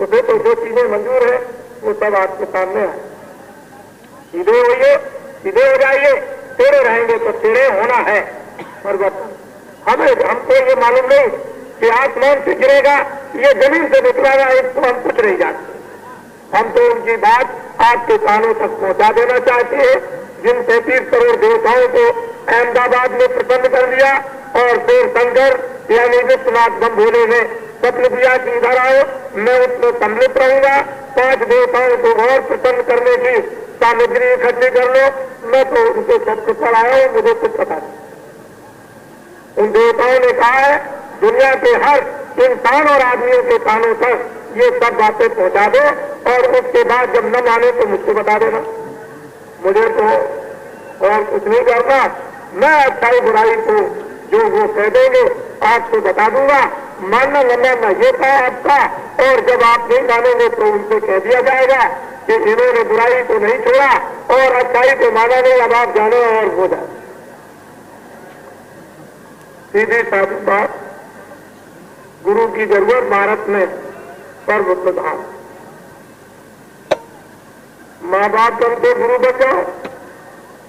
उसे तो जो चीजें मंजूर है वो सब आपके सामने है। सीधे होइए, सीधे हो जाइए, टेढ़े रहेंगे तो टेढ़े होना है परिवर्तन। हमको ये मालूम नहीं कि आसमान से गिरेगा, ये जमीन से निकलेगा, इसको हम कुछ नहीं जानते। हम तो उनकी बात आपके कानों तक पहुंचा देना चाहते हैं जिन 33 करोड़ देवताओं को अहमदाबाद में प्रसन्न कर दिया और फिर शंकर यानी विश्वनाथ बम भोले ने स्वप्न दिया कि इधर आओ, मैं उसमें सम्मिलित रहूंगा। 5 देवताओं को और प्रसन्न करने की सामग्री इकट्ठी कर लो। मैं तो उनके सबको पढ़ाया हूं, मुझे कुछ पता नहीं। उन देवताओं ने कहा है दुनिया के हर इंसान और आदमियों के कानों तक ये सब बातें पहुंचा दो और उसके बाद जब न माने तो मुझको बता देना। मुझे तो और कुछ नहीं करना, मैं अच्छाई बुराई को जो वो कह देंगे आपको बता दूंगा। मानना न मानना ये था आपका, और जब आप नहीं मानेंगे तो उनसे कह दिया जाएगा कि इन्होंने बुराई को नहीं छोड़ा और अच्छाई को माना नहीं, अब आप जानो और हो जाए। सीधी साधी बात, गुरु की जरूरत भारत में सर्वप्रधान। माँ बाप बन के गुरु बन जाओ,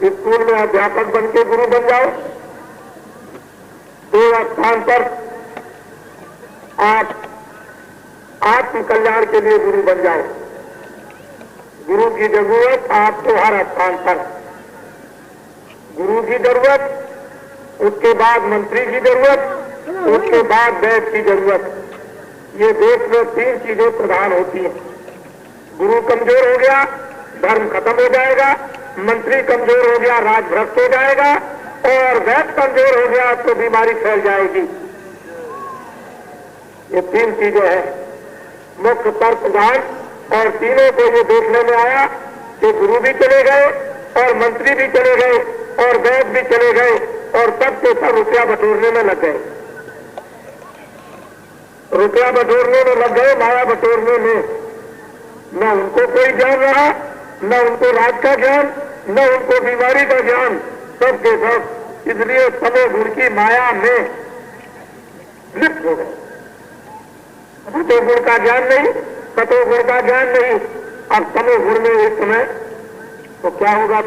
स्कूल में अध्यापक बन के गुरु बन जाओ, 2 स्थान पर आप आत्म कल्याण के लिए गुरु बन जाओ। गुरु की जरूरत आपको हर स्थान पर, गुरु की जरूरत, उसके बाद मंत्री की जरूरत, उसके बाद वैद्य की जरूरत। ये देश में 3 चीजें प्रधान होती हैं। गुरु कमजोर हो गया, धर्म खत्म हो जाएगा, मंत्री कमजोर हो गया, राज भ्रष्ट हो जाएगा, और वैद्य कमजोर हो गया तो बीमारी फैल जाएगी। ये 3 चीजें हैं मुख्य पर प्रधान, और तीनों को ये देखने में आया कि गुरु भी चले गए और मंत्री भी चले गए और वैद्य भी चले गए और सबके सब रुपया बटोरने में लग गए। रुपया बटोरने में लग गए, माया बटोरने में। न उनको कोई ज्ञान रहा, न उनको राज का ज्ञान, न उनको बीमारी का ज्ञान, सबके सब इसलिए समय गुण की माया में लिप्त हो गए। सतो गुण का ज्ञान नहीं, सतो गुण का ज्ञान नहीं। अब समय गुण में एक समय तो क्या होगा?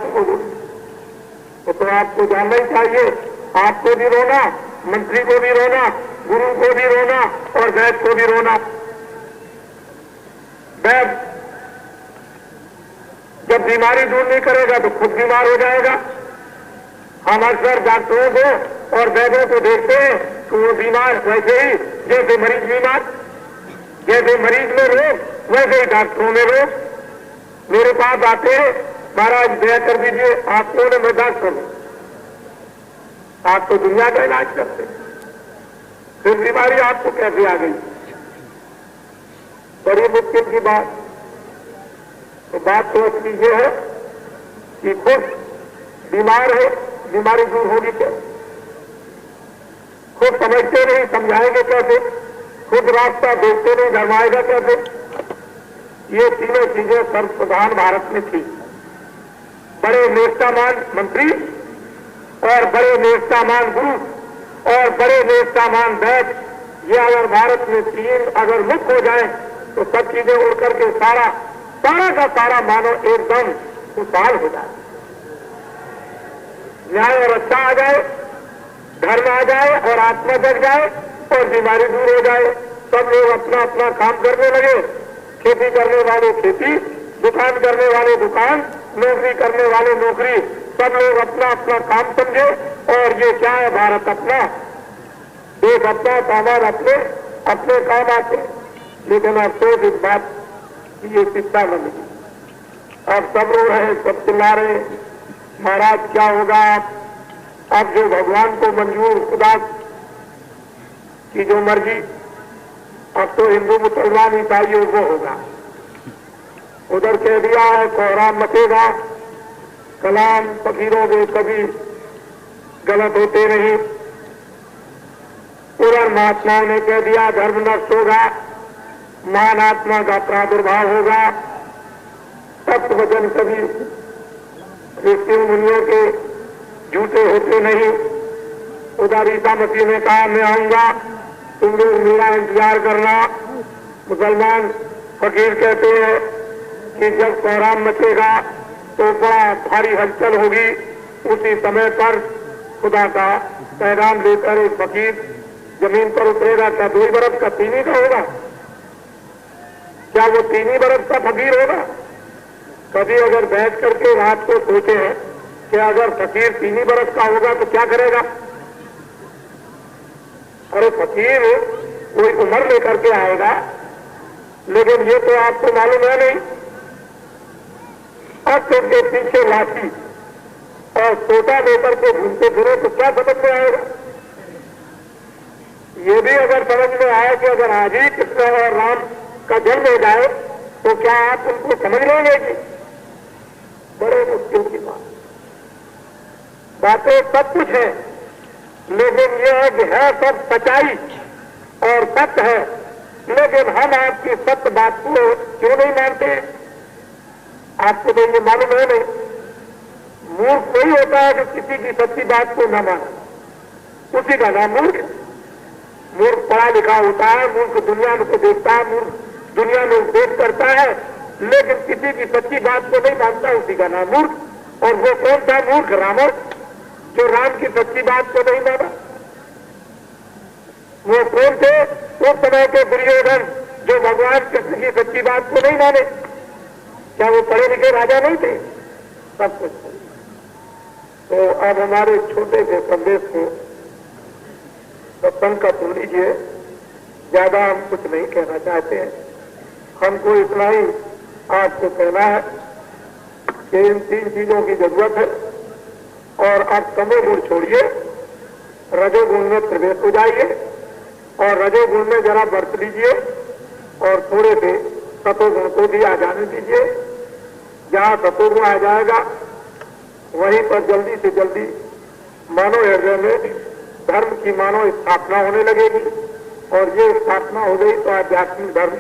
तो आपको जानना ही चाहिए। आपको भी रोना, मंत्री को भी रोना, गुरु को भी रोना और वैद्य को भी रोना। वैद्य जब बीमारी दूर नहीं करेगा तो खुद बीमार हो जाएगा। हम अक्सर डॉक्टरों को और वैद्यों को देखते हैं कि वो बीमार वैसे ही जैसे मरीज बीमार, जैसे मरीज में रोग वैसे ही डॉक्टरों में रोग। मेरे पास आते हैं, महाराज दया कर दीजिए, आप कौन है? मैं डॉक्टर हूं। आप तो दुनिया का इलाज करते हैं, फिर बीमारी आपको कैसे आ गई? बड़ी मुश्किल की बात। तो बात तो असली ये है कि खुद बीमार है, बीमारी दूर होगी कैसे? खुद समझते नहीं, समझाएंगे कैसे? खुद रास्ता देखते नहीं, धर्माएगा कैसे? ये तीनों चीजें सर्वप्रधान भारत में थी। बड़े निष्ठावान मंत्री और बड़े निष्ठावान गुरु और बड़े निष्ठावान वैद्य, ये अगर भारत में 3 अगर मुक्त हो जाए तो सब चीजें उड़ करके सारा का सारा मानव एकदम खुशहाल हो जाए। न्याय और अच्छा आ जाए, धर्म आ जाए और आत्मा जग जाए और बीमारी दूर हो जाए। सब लोग अपना अपना काम करने लगे। खेती करने वाले खेती, दुकान करने वाले दुकान, नौकरी करने वाले नौकरी, सब लोग अपना अपना काम समझे। और ये क्या है? भारत अपना, देश अपना, सामान अपने अपने काम आते। लेकिन अफसोस इस बात की ये शिक्षा न मिली। अब सब रो रहे, सब चिल्ला रहे, महाराज क्या होगा? अब जो भगवान को मंजूर, खुदा की जो मर्जी, अब तो हिंदू मुसलमान ईसाई वो होगा। उधर कह दिया है कोहराम मचेगा, कलाम फकीरों के कभी गलत होते नहीं। उधर महात्माओं ने कह दिया धर्म नष्ट होगा, महान आत्मा का प्रादुर्भाव होगा, सत्य वचन कभी ऋषि मुनियों के झूठे होते नहीं। उधर ईसा मसीह ने कहा मैं आऊंगा, तुम लोग मेरा इंतजार करना। मुसलमान फकीर कहते हैं कि जब कोहराम मचेगा तो बड़ा भारी हलचल होगी। उसी समय पर खुदा का पैगाम लेकर एक फकीर जमीन पर उतरेगा। क्या 2 बरस का 3 का होगा? क्या वो 3 बरस का फकीर होगा? कभी अगर बैठ करके रात को सोचे हैं कि अगर फकीर 3 बरस का होगा तो क्या करेगा? अरे फकीर कोई उम्र लेकर के आएगा, लेकिन ये तो आपको मालूम है नहीं। अब उनके पीछे लाठी और सोटा लेकर के घूमते फिरे तो क्या समझ में आएगा? ये भी अगर समझ में आए कि अगर आज ही कृष्ण और राम का जन्म हो जाए तो क्या आप उनको समझ लेंगे? कि बड़े मुश्किल की बातें सब कुछ है, लेकिन यह है सब सच्चाई और सत्य है। लेकिन हम आपकी सत्य बात को क्यों नहीं मानते? आपको तो ये मालूम है नहीं। मूर्ख वही होता है जो किसी की सच्ची बात को न माने, उसी का नाम मूर्ख। मूर्ख पढ़ा लिखा होता है, मूर्ख दुनिया को देखता है, मूर्ख दुनिया में उपदेश करता है, लेकिन किसी की सच्ची बात को नहीं मानता, उसी का नाम मूर्ख। और वो कौन सा मूर्ख? रावण, जो राम की सच्ची बात को नहीं माना। वो कौन थे? उस समय के दुर्योधन, जो भगवान कृष्ण की सच्ची बात को नहीं माने। क्या वो पढ़े लिखे राजा नहीं थे? सब कुछ। तो अब हमारे छोटे से संदेश को सत्संग का सुन लीजिए। ज्यादा हम कुछ नहीं कहना चाहते हैं। हमको इतना ही आपको कहना है कि इन 3 चीजों की जरूरत है। और आप तमोगुण छोड़िए, रजोगुण में प्रवेश हो जाइए और रजोगुण में जरा बरत लीजिए और थोड़े से सतोगुण को भी आ जाने दीजिए। जहां सतोगुण आ जाएगा वहीं पर जल्दी से जल्दी मानव हृदय में धर्म की मानव स्थापना होने लगेगी। और ये स्थापना हो गई तो आध्यात्मिक धर्म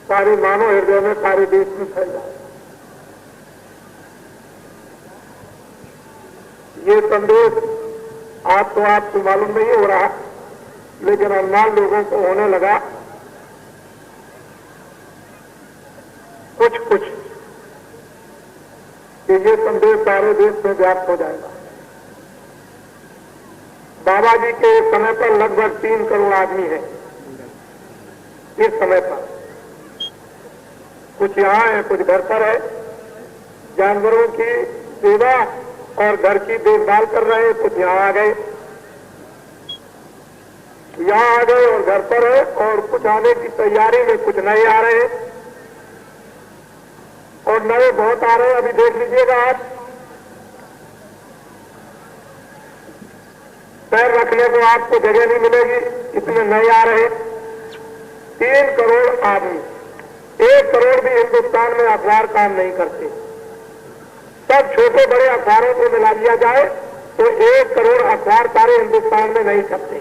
सारे मानव हृदय में, सारे देश में फैल जाए। ये संदेश आप तो आपको मालूम नहीं हो रहा, लेकिन अनजान लोगों को होने लगा कुछ कुछ कि ये संदेश सारे देश में व्याप्त हो जाएगा। बाबा जी के समय पर लगभग 3 करोड़ आदमी है। इस समय पर कुछ यहाँ है, कुछ घर पर है, जानवरों की सेवा और घर की देखभाल कर रहे हैं। कुछ यहाँ आ गए, यहाँ आ गए और घर पर है, और कुछ आने की तैयारी में, कुछ नए आ रहे हैं और नए बहुत आ रहे हैं। अभी देख लीजिएगा आप, पैर रखने को आपको जगह नहीं मिलेगी, इतने नए आ रहे हैं। 3 करोड़ आदमी, 1 करोड़ भी हिंदुस्तान में अखबार काम नहीं करते। सब छोटे बड़े अखबारों को मिला दिया जाए तो 1 करोड़ अखबार सारे हिंदुस्तान में नहीं छपते।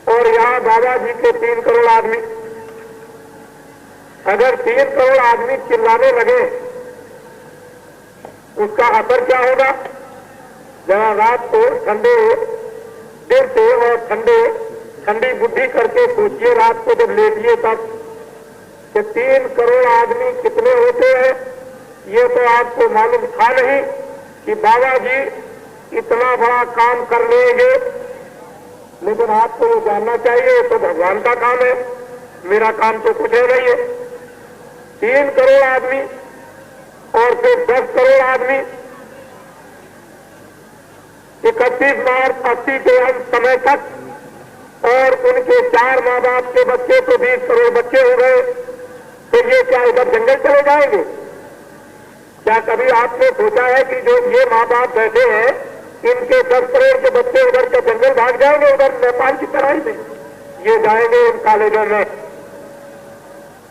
और यहाँ बाबा जी के 3 करोड़ आदमी, अगर 3 करोड़ आदमी चिल्लाने लगे उसका असर क्या होगा? जरा रात को ठंडे दिल से और ठंडी बुद्धि करके सोचिए, रात को जब लेटिए तब, कि 3 करोड़ आदमी कितने होते हैं। ये तो आपको मालूम था नहीं कि बाबा जी इतना बड़ा काम कर लेंगे, लेकिन आपको वो जानना चाहिए। तो भगवान का काम है, मेरा काम तो कुछ है नहीं है। 3 करोड़ आदमी और फिर 10 करोड़ आदमी, 31 मार्च 80 के अंत समय तक, और उनके 4 माँ बाप के बच्चे, तो 20 करोड़ बच्चे हो गए। तो ये क्या इधर जंगल चले जाएंगे? क्या कभी आपने सोचा है कि जो ये माँ बाप बैठे हैं, इनके 10 करोड़ के बच्चे उधर के जंगल भाग जाएंगे, उधर नेपाल की तराई में? ये जाएंगे इन कॉलेजों में।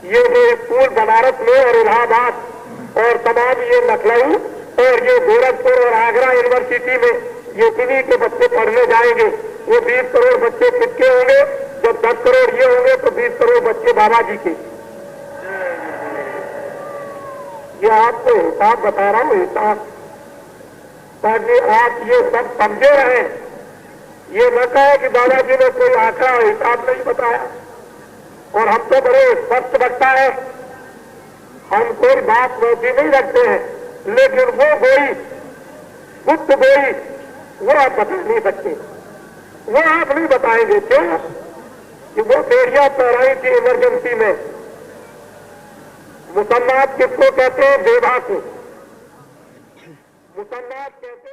ये जो स्कूल बनारस में और इलाहाबाद और तमाम ये लखनऊ और ये गोरखपुर और आगरा यूनिवर्सिटी में ये किन्हीं के बच्चे पढ़ने जाएंगे। वो 20 करोड़ बच्चे किसके होंगे? जब 10 करोड़ ये होंगे तो 20 करोड़ बच्चे बाबा जी के। ये आपको हिसाब बता रहा हूं, हिसाब, ताकि आप ये सब समझे रहें। ये न कहे कि बाबा जी ने कोई आंकड़ा हिसाब नहीं बताया। और हम तो बड़े स्पष्ट वक्ता है, हम कोई बात वैसी नहीं रखते हैं, लेकिन वो गोई गुप्त गोई वो आप बता नहीं सकते, वो आप नहीं बताएंगे। क्यों कि वो बेड़ियां तैराई थी इमरजेंसी में। मुसन्नात किसको कहते हैं? बेवा को मुसन्नात कहते हैं।